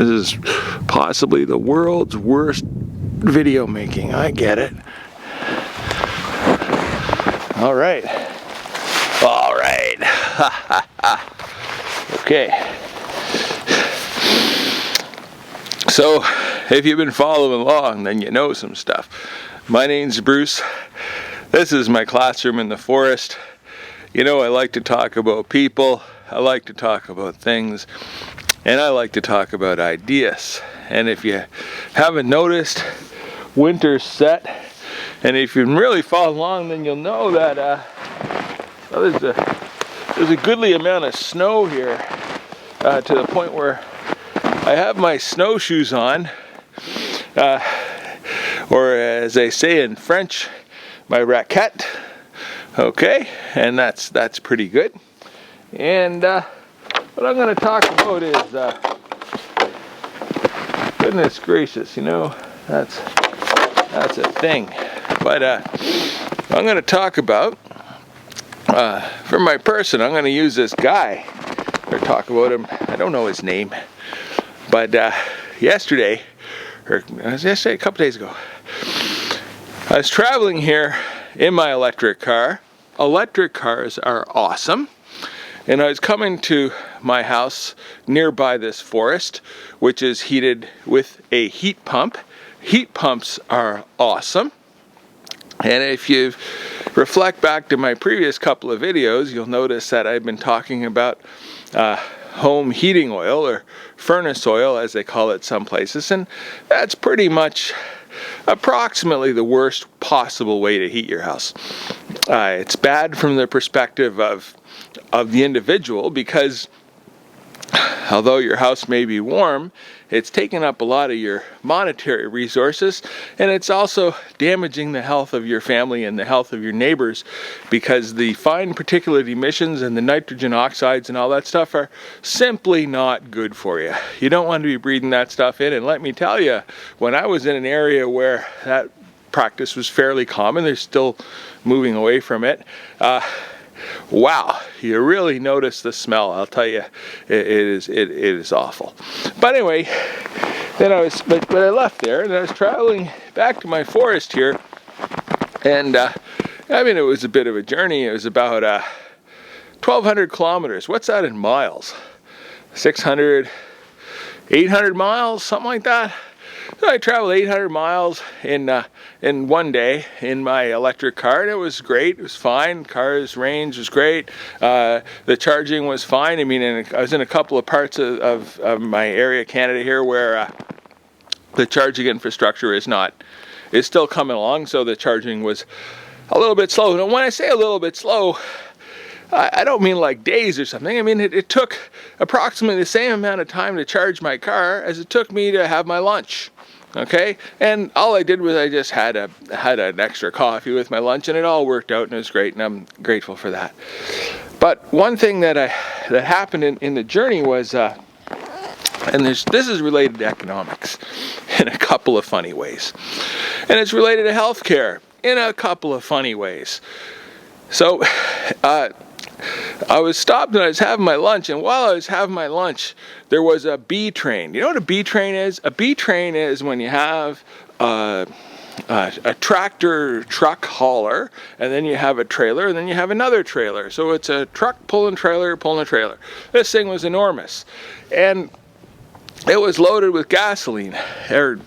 This is possibly the world's worst video making. I get it. All right. All right. Okay. So, if you've been following along, then you know some stuff. My name's Bruce. This is my classroom in the forest. You know, I like to talk about people. I like to talk about things. And I like to talk about ideas. And if you haven't noticed, winter's set. And if you've really followed along, then you'll know that there's a goodly amount of snow here to the point where I have my snowshoes on, or as they say in French, my raquette. Okay, and that's pretty good. And what I'm going to talk about is, goodness gracious, you know, that's a thing. But I'm going to talk about, for my person, I'm going to use this guy, or talk about him. I don't know his name, but yesterday, a couple days ago, I was traveling here in my electric car. Electric cars are awesome. And I was coming to my house nearby this forest, which is heated with a heat pump. Heat pumps are awesome. And if you reflect back to my previous couple of videos, you'll notice that I've been talking about home heating oil, or furnace oil as they call it some places, and that's pretty much approximately the worst possible way to heat your house. It's bad from the perspective of the individual, because although your house may be warm, it's taking up a lot of your monetary resources, and it's also damaging the health of your family and the health of your neighbors, because the fine particulate emissions and the nitrogen oxides and all that stuff are simply not good for you. You don't want to be breathing that stuff in, and let me tell you, when I was in an area where that practice was fairly common, they're still moving away from it. Wow, you really notice the smell. I'll tell you, it is awful. But anyway, then but I left there, and I was traveling back to my forest here, and I mean, it was a bit of a journey. It was about 1,200 kilometers. What's that in miles? 600, 800 miles, something like that. So I traveled 800 miles in one day in my electric car, and it was great. It was fine. Car's range was great. The charging was fine. I mean, I was in a couple of parts of my area, Canada here, where the charging infrastructure is still coming along, so the charging was a little bit slow. And when I say a little bit slow, I don't mean like days or something. I mean, it took approximately the same amount of time to charge my car as it took me to have my lunch. Okay, and all I did was I just had an extra coffee with my lunch, and it all worked out, and it was great, and I'm grateful for that. But one thing that happened in the journey was, and this is related to economics in a couple of funny ways, and it's related to healthcare in a couple of funny ways. So, I was stopped and I was having my lunch, and while I was having my lunch, there was a B train. You know what a B train is? A B train is when you have a tractor truck hauler, and then you have a trailer, and then you have another trailer. So it's a truck pulling a trailer. This thing was enormous, and it was loaded with gasoline, and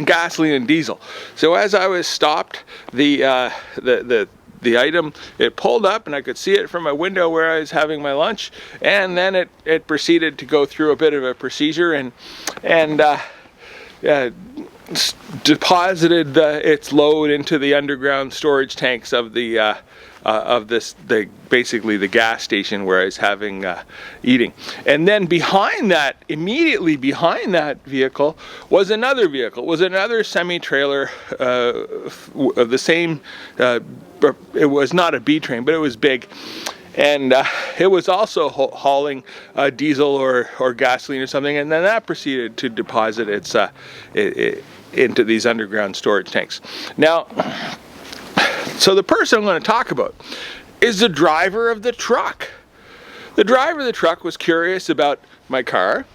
gasoline and diesel. So as I was stopped, the item, it pulled up, and I could see it from my window where I was having my lunch, and then it proceeded to go through a bit of a procedure and deposited its load into the underground storage tanks of basically the gas station where I was having eating. And then immediately behind that vehicle was another vehicle, semi-trailer of the same. It was not a B train, but it was big, and it was also hauling diesel or gasoline or something, and then that proceeded to deposit its into these underground storage tanks. Now, so the person I'm going to talk about is the driver of the truck. The driver of the truck was curious about my car,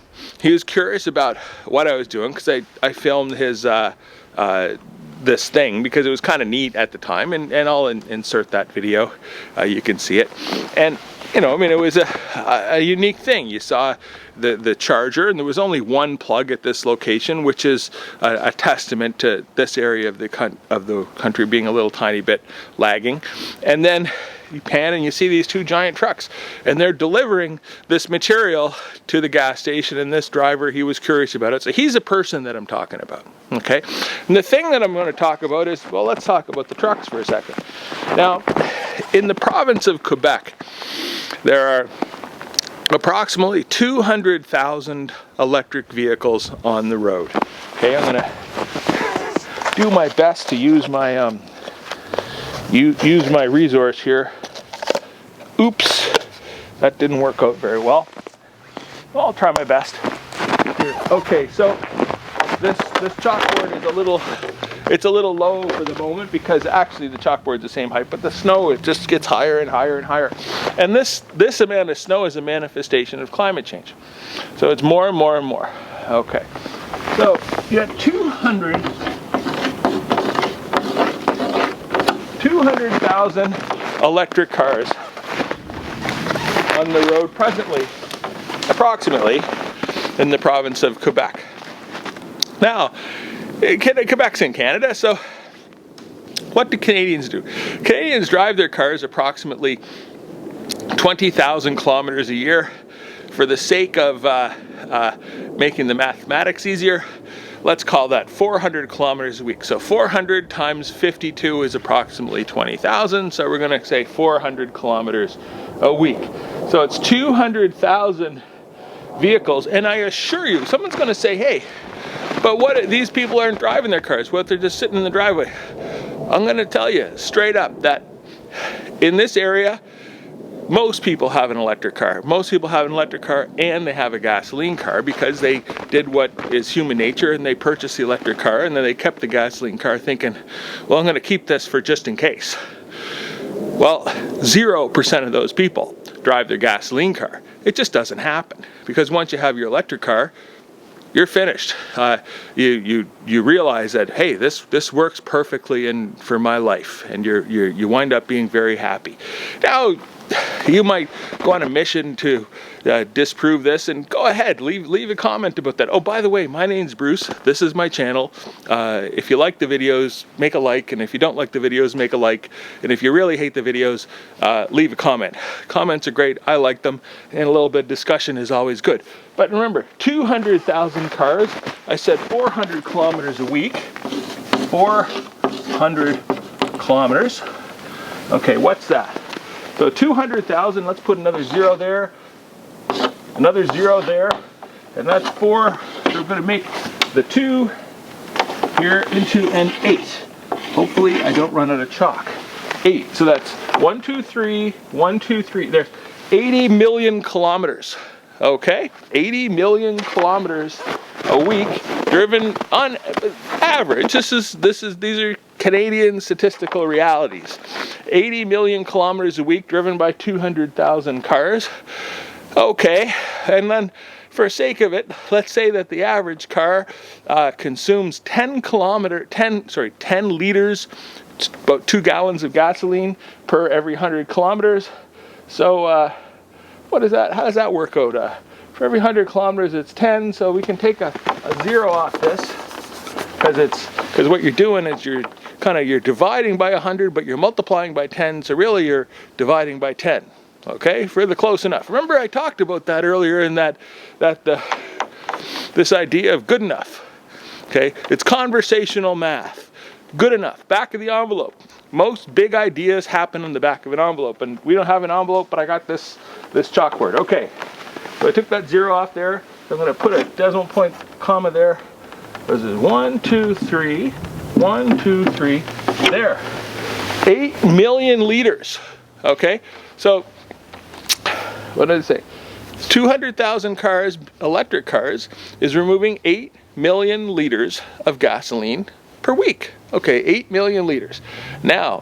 he was curious about what I was doing, because I filmed his this thing because it was kind of neat at the time, and I'll insert that video. You can see it, and you know, I mean, it was a unique thing. You saw the charger, and there was only one plug at this location, which is a testament to this area of the country being a little tiny bit lagging. And then you pan and you see these two giant trucks, and they're delivering this material to the gas station, and this driver, he was curious about it. So he's a person that I'm talking about, okay? And the thing that I'm going to talk about is, well, let's talk about the trucks for a second. Now, in the province of Quebec, there are approximately 200,000 electric vehicles on the road. Okay, I'm going to do my best to use my use my resource here. Oops, that didn't work out very well. Well, I'll try my best. Here. Okay, so this chalkboard is it's a little low for the moment, because actually the chalkboard's the same height, but the snow, it just gets higher and higher and higher. And this amount of snow is a manifestation of climate change. So it's more and more and more. Okay. So you got 200,000 electric cars on the road presently, approximately, in the province of Quebec. Now, Quebec's in Canada, so what do Canadians do? Canadians drive their cars approximately 20,000 kilometers a year. For the sake of making the mathematics easier, let's call that 400 kilometers a week. So 400 times 52 is approximately 20,000, so we're going to say 400 kilometers a week. So it's 200,000 vehicles, and I assure you, someone's going to say, hey, but what, these people aren't driving their cars, what, they're just sitting in the driveway? I'm going to tell you straight up that in this area, most people have an electric car. Most people have an electric car, and they have a gasoline car, because they did what is human nature, and they purchased the electric car, and then they kept the gasoline car thinking, well, I'm going to keep this for just in case. Well, 0% of those people drive their gasoline car. It just doesn't happen, because once you have your electric car, you're finished. You realize that, hey, this works perfectly for my life, and you wind up being very happy. Now, you might go on a mission to disprove this, and go ahead, leave a comment about that. Oh, by the way, my name's Bruce. This is my channel. If you like the videos, make a like, and if you don't like the videos, make a like. And if you really hate the videos, leave a comment. Comments are great. I like them, and a little bit of discussion is always good. But remember, 200,000 cars. I said 400 kilometers a week. 400 kilometers. Okay, what's that? So 200,000, let's put another 0 there, another 0 there, and that's 4. So we're going to make the 2 here into an 8. Hopefully I don't run out of chalk. 8, so that's 1, 2, 3, 1, 2, 3. There's 80 million kilometers, okay? 80 million kilometers a week driven on average. These are Canadian statistical realities. 80 million kilometers a week driven by 200,000 cars. Okay, and then for sake of it, let's say that the average car consumes 10 liters, about 2 gallons of gasoline per every 100 kilometers. So what is that? How does that work out? For every 100 kilometers, it's 10. So we can take a 0 off this, because what you're doing is you're dividing by 100, but you're multiplying by 10. So really, you're dividing by 10. Okay, further close enough. Remember, I talked about that earlier in this idea of good enough. Okay, it's conversational math. Good enough. Back of the envelope. Most big ideas happen in the back of an envelope, and we don't have an envelope, but I got this chalkboard. Okay, so I took that 0 off there. So I'm going to put a decimal point comma there. This is 1, 2, 3. 1, 2, 3. There. 8 million liters. Okay, so what did it say? 200,000 cars, electric cars, is removing 8 million liters of gasoline per week. Okay, 8 million liters. Now,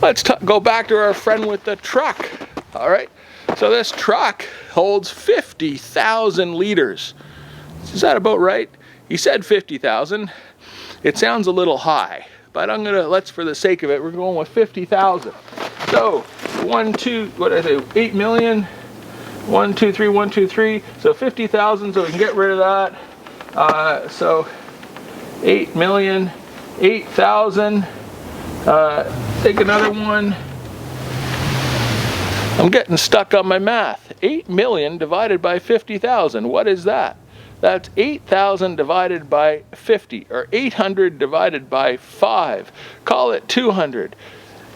let's go back to our friend with the truck. All right, so this truck holds 50,000 liters. Is that about right? He said 50,000. It sounds a little high, but let's, for the sake of it, we're going with 50,000. So 1, 2, what did I say? 8 million. 1, 2, 3, 1, 2, 3. So 50,000. So we can get rid of that. So 8 million, 8,000. Take another one. I'm getting stuck on my math. 8 million divided by 50,000. What is that? That's 8,000 divided by 50, or 800 divided by 5. Call it 200.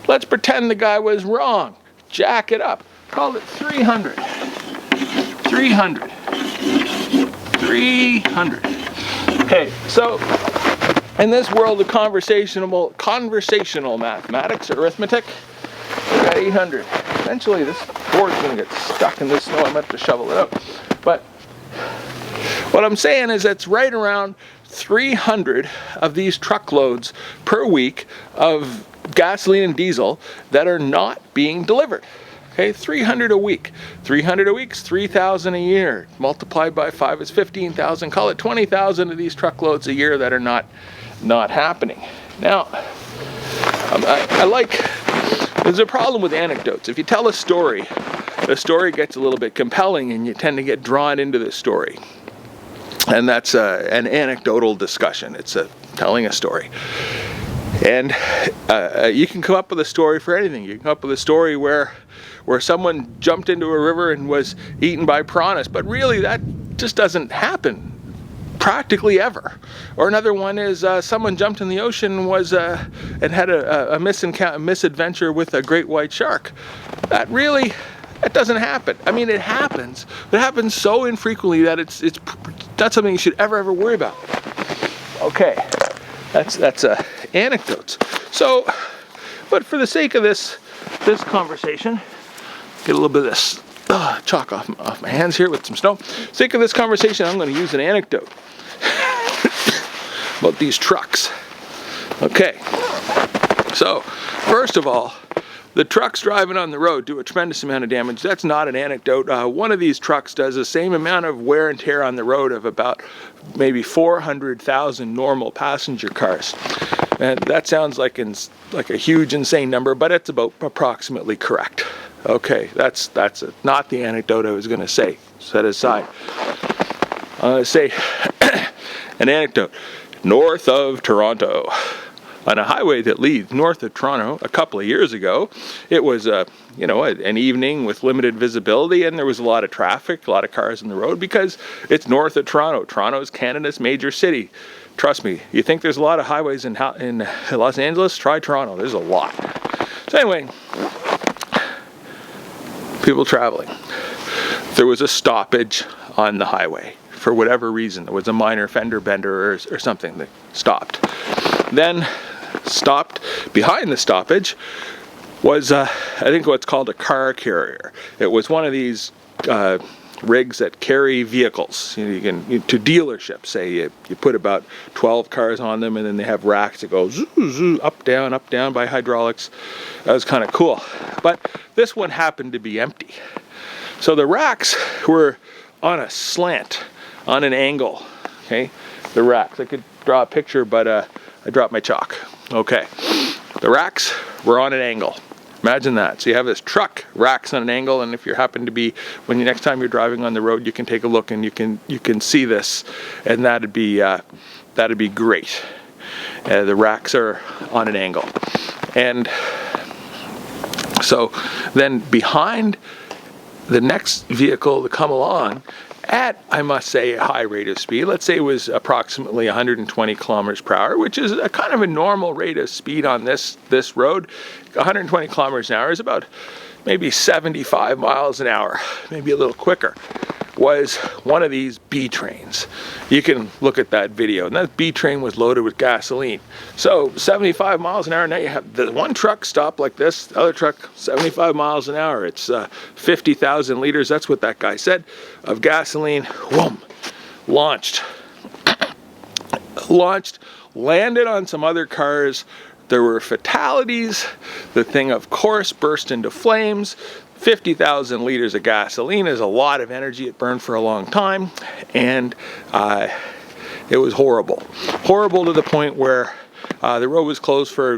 Let's pretend the guy was wrong. Jack it up. Call it 300. 300. 300. Okay, so in this world of conversational mathematics, arithmetic, we got 800. Eventually this board's going to get stuck in this snow. I'm going to have to shovel it out. But what I'm saying is it's right around 300 of these truckloads per week of gasoline and diesel that are not being delivered. Okay, 300 a week. 300 a week is 3,000 a year. Multiplied by 5 is 15,000. Call it 20,000 of these truckloads a year that are not happening. Now, there's a problem with anecdotes. If you tell a story, the story gets a little bit compelling and you tend to get drawn into the story. And that's an anecdotal discussion. It's telling a story. And you can come up with a story for anything. You can come up with a story where someone jumped into a river and was eaten by piranhas, but really that just doesn't happen practically ever. Or another one is someone jumped in the ocean and had a misadventure with a great white shark. That doesn't happen. I mean, it happens, but it happens so infrequently that it's not something you should ever worry about. Okay, that's anecdotes. So, but for the sake of this conversation, get a little bit of this chalk off my hands here with some snow. For the sake of this conversation, I'm going to use an anecdote about these trucks. Okay, so first of all, the trucks driving on the road do a tremendous amount of damage. That's not an anecdote. One of these trucks does the same amount of wear and tear on the road of about maybe 400,000 normal passenger cars. And that sounds like a huge, insane number, but it's about approximately correct. Okay, that's not the anecdote I was going to say. Set aside. I'm going to say an anecdote. North of Toronto, on a highway that leads north of Toronto, a couple of years ago, it was an evening with limited visibility, and there was a lot of traffic, a lot of cars on the road because it's north of Toronto. Toronto is Canada's major city. Trust me, you think there's a lot of highways in Los Angeles? Try Toronto. There's a lot. So anyway, people traveling. There was a stoppage on the highway for whatever reason. There was a minor fender bender or something that stopped. Then stopped behind the stoppage was I think what's called a car carrier. It was one of these rigs that carry vehicles. You can to dealerships. Say you put about 12 cars on them, and then they have racks that go zoo, zoo, up down by hydraulics. That was kind of cool. But this one happened to be empty. So the racks were on a slant, on an angle. Okay, the racks. I could draw a picture, but I dropped my chalk. Okay, the racks were on an angle. Imagine that. So you have this truck, racks on an angle, and if you happen to be, next time you're driving on the road, you can take a look and you can see this, and that'd be great. The racks are on an angle, and so then behind the next vehicle to come along at, I must say, a high rate of speed. Let's say it was approximately 120 kilometers per hour, which is a kind of a normal rate of speed on this road. 120 kilometers an hour is about maybe 75 miles an hour, maybe a little quicker, was one of these B trains. You can look at that video, and that B train was loaded with gasoline. So 75 miles an hour, now you have the one truck stop like this, the other truck 75 miles an hour. It's 50,000 liters, that's what that guy said, of gasoline. Whoom, launched, landed on some other cars. There were fatalities. The thing, of course, burst into flames. 50,000 liters of gasoline is a lot of energy. It burned for a long time, and it was horrible. Horrible to the point where the road was closed for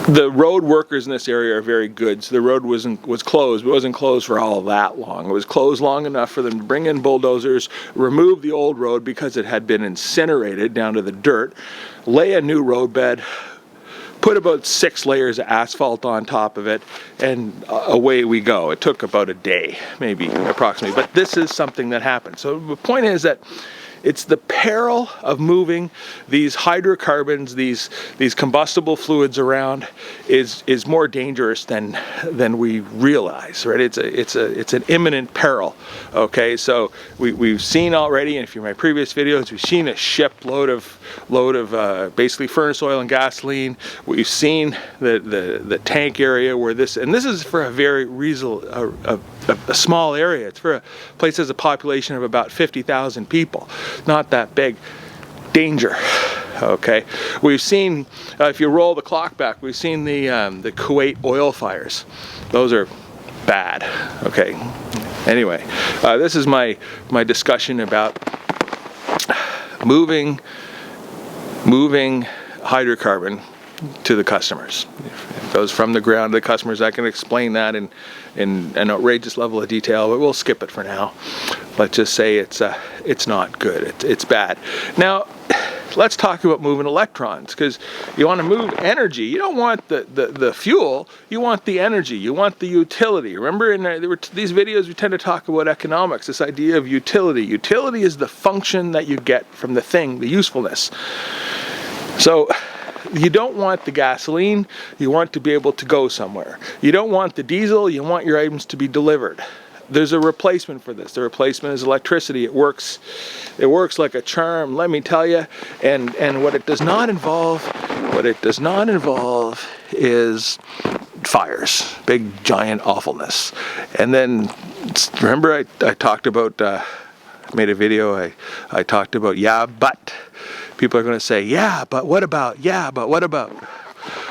the road workers in this area are very good, so the road was closed, but it wasn't closed for all that long. It was closed long enough for them to bring in bulldozers, remove the old road because it had been incinerated down to the dirt, lay a new roadbed, put about 6 layers of asphalt on top of it, and away we go. It took about a day, maybe, approximately. But this is something that happened. So the point is that it's the peril of moving these hydrocarbons, these combustible fluids around, is more dangerous than we realize, right? It's an imminent peril. Okay, so we've seen already, and if you're my previous videos, we've seen a ship load of basically furnace oil and gasoline. We've seen the tank area where this is for a very a small area. It's for a place that has a population of about 50,000 people. Not that big. Danger. Okay, we've seen, if you roll the clock back, we've seen the Kuwait oil fires. Those are bad. Okay, anyway, this is my discussion about moving hydrocarbon to the customers. It goes from the ground to the customers. I can explain that in an outrageous level of detail, but we'll skip it for now. Let's just say it's not good. It's bad. Now, let's talk about moving electrons, because you want to move energy. You don't want the fuel. You want the energy. You want the utility. Remember, in these videos, we tend to talk about economics, this idea of utility. Utility is the function that you get from the thing, the usefulness. So you don't want the gasoline, you want to be able to go somewhere. You don't want the diesel, you want your items to be delivered. There's a replacement for this. The replacement is electricity. It works like a charm, let me tell you. And what it does not involve is fires, big giant awfulness. And then remember I talked about made a video, I talked about but people are going to say, yeah, but what about? Yeah, but what about?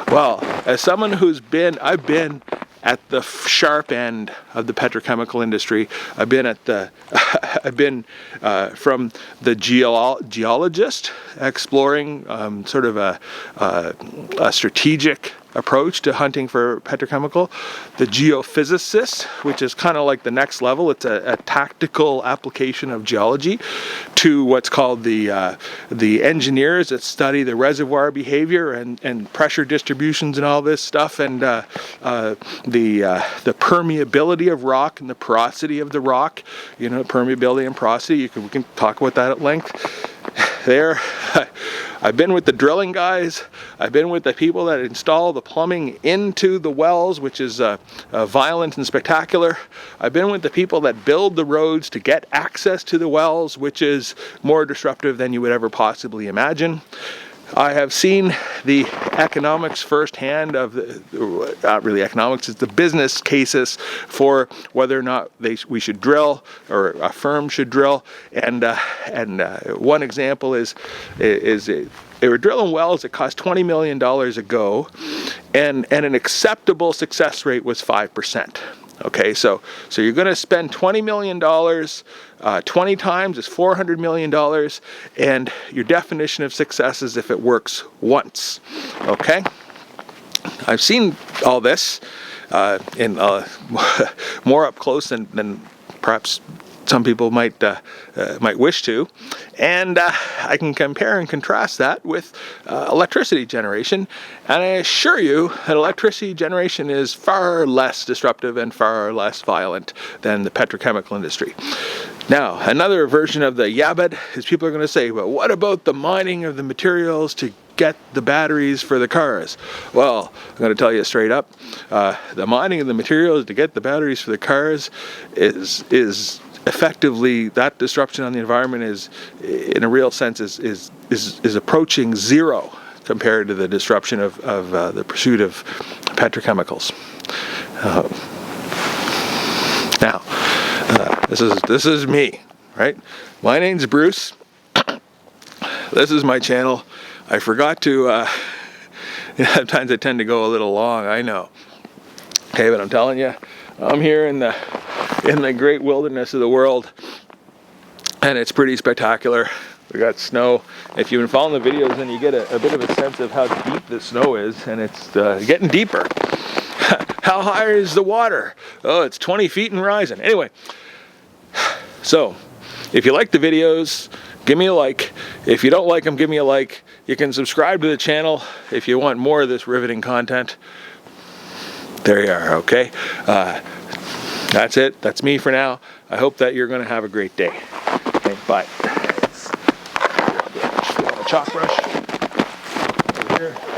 Well, as someone I've been at the sharp end of the petrochemical industry. I've been from the geologist exploring sort of a strategic approach to hunting for petrochemical, the geophysicist, which is kind of like the next level. It's a tactical application of geology, to what's called the engineers that study the reservoir behavior and pressure distributions and all this stuff, and the permeability of rock and the porosity of the rock. You know, permeability and porosity. We can talk about that at length. There, I've been with the drilling guys. I've been with the people that install the plumbing into the wells, which is violent and spectacular. I've been with the people that build the roads to get access to the wells, which is more disruptive than you would ever possibly imagine. I have seen the economics firsthand of not really economics, it's the business cases for whether or not we should drill, or a firm should drill. And one example is they were drilling wells that cost $20 million a go, and an acceptable success rate was 5%. Okay, so you're going to spend $20 million, 20 times is $400 million, and your definition of success is if it works once. Okay, I've seen all this in more up close than perhaps some people might wish to, and I can compare and contrast that with electricity generation, and I assure you that electricity generation is far less disruptive and far less violent than the petrochemical industry. Now, another version of the yabed is people are going to say, well, what about the mining of the materials to get the batteries for the cars? Well, I'm going to tell you straight up, the mining of the materials to get the batteries for the cars is effectively, that disruption on the environment is, in a real sense, is approaching zero compared to the disruption of the pursuit of petrochemicals. Now, this is me, right? My name's Bruce. This is my channel. I forgot to. Sometimes I tend to go a little long, I know. Okay, but I'm telling you, I'm here in the great wilderness of the world, and it's pretty spectacular. We got snow. If you've been following the videos, then you get a bit of a sense of how deep the snow is, and it's getting deeper. How high is the water? Oh, it's 20 feet and rising. Anyway, so if you like the videos, give me a like. If you don't like them, give me a like. You can subscribe to the channel if you want more of this riveting content. There you are, okay? That's it. That's me for now. I hope that you're going to have a great day. Okay, bye. Chalk brush over here.